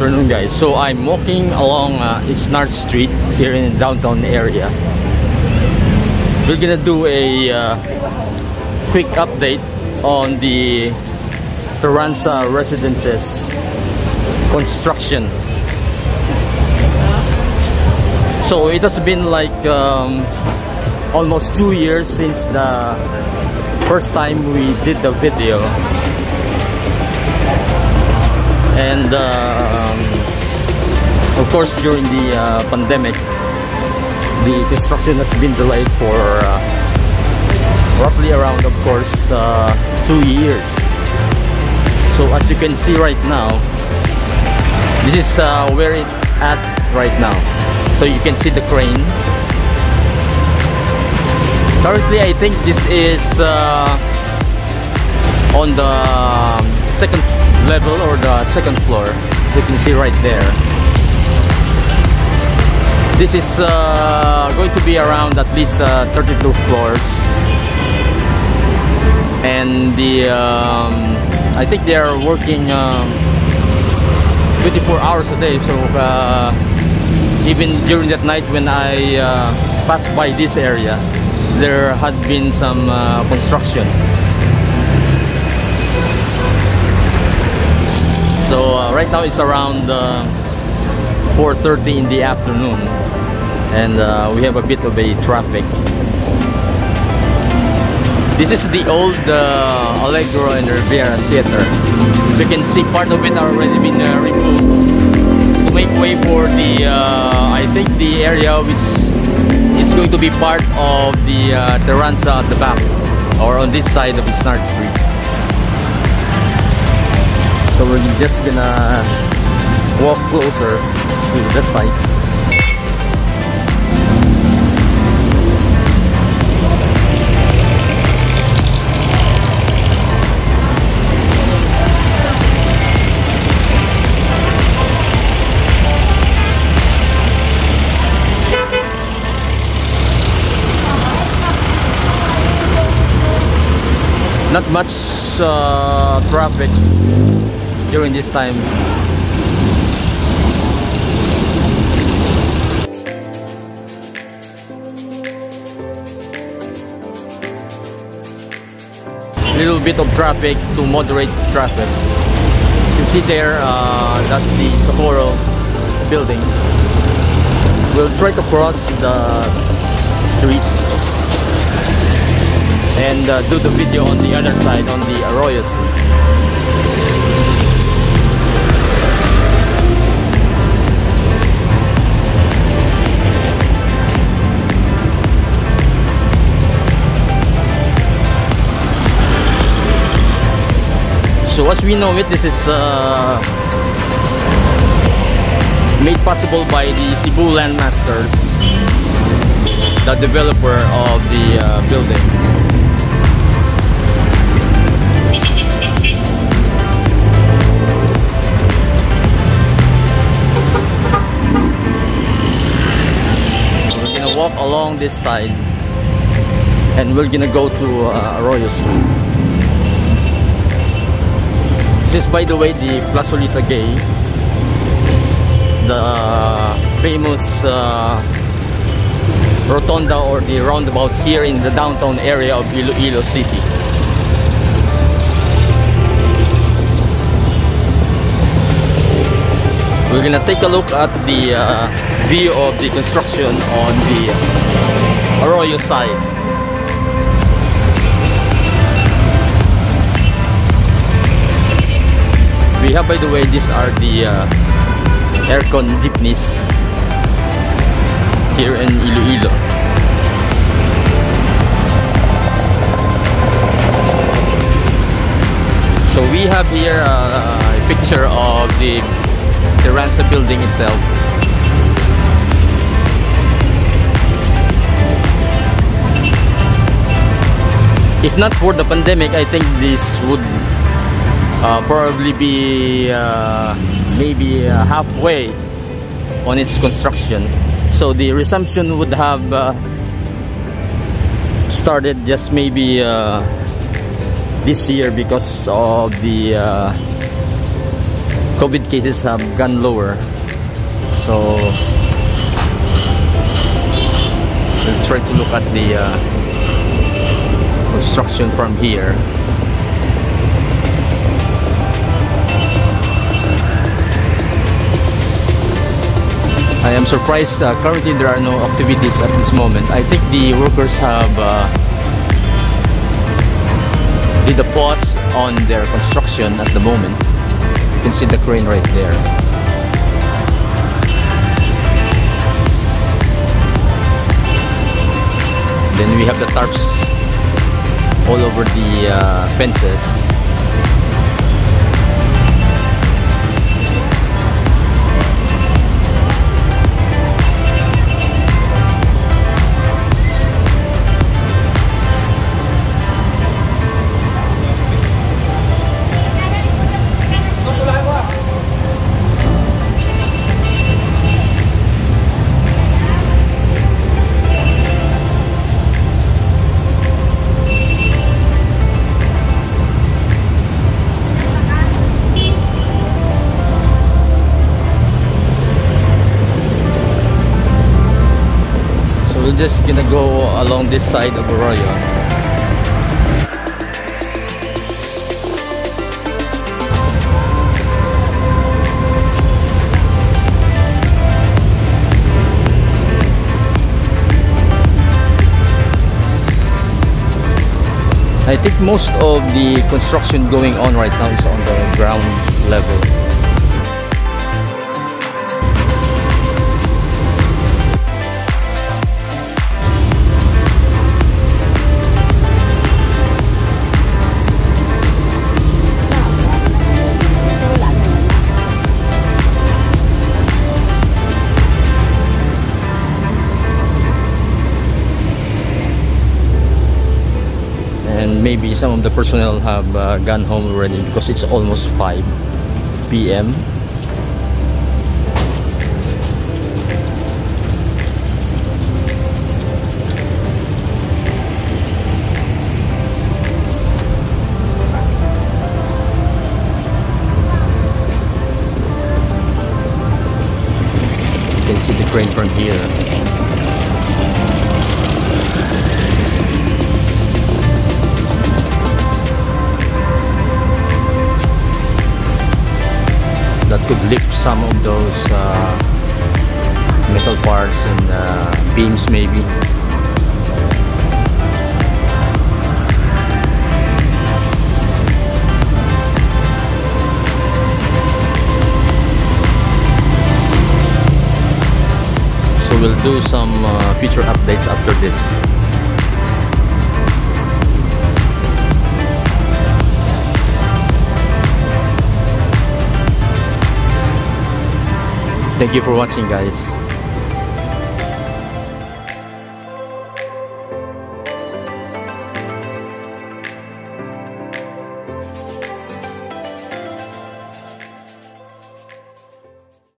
afternoon, guys. So I'm walking along Iznart Street here in the downtown area. We're gonna do a quick update on the Terranza Residences construction. So it has been like almost 2 years since the first time we did the video, and of course during the pandemic the construction has been delayed for roughly around, of course, 2 years. So as you can see right now, this is where it's at right now. So you can see the crane. Currently I think this is on the second level or the second floor. You can see right there. This is going to be around at least 32 floors, and the I think they are working 24 hours a day. So even during that night when I passed by this area, there had been some construction. So right now it's around 4:30 in the afternoon, and we have a bit of a traffic. This is the old Allegro and Riviera Theater. So you can see part of it already been removed to make way for the I think the area which is going to be part of the Terranza at the back, or on this side of Iznart Street. So we're just gonna walk closer to the site. Not much traffic during this time. Little bit of traffic to moderate traffic. You see there, that's the Sapporo building. We'll try to cross the street and do the video on the other side, on the Arroyo Street. So as we know it, this is made possible by the Cebu Landmasters, the developer of the building. We're gonna walk along this side, and we're gonna go to Arroyo Street. This is, by the way, the Plazolita Gay, the famous rotonda or the roundabout here in the downtown area of Iloilo City. We're gonna take a look at the view of the construction on the Arroyo side. We have, by the way, these are the aircon jeepneys here in Iloilo. So we have here a picture of the Terranza building itself. If not for the pandemic, I think this would probably be maybe halfway on its construction. So the resumption would have started just maybe this year because of the COVID cases have gone lower, so we'll try to look at the construction from here. I am surprised currently there are no activities at this moment. I think the workers have did a pause on their construction at the moment. You can see the crane right there. Then we have the tarps all over the fences. We're just gonna go along this side of Arroyo. I think most of the construction going on right now is on the ground level. And maybe some of the personnel have gone home already because it's almost 5 p.m. You can see the crane from here. That could lift some of those metal parts and beams maybe. So we'll do some future updates after this. Thank you for watching, guys.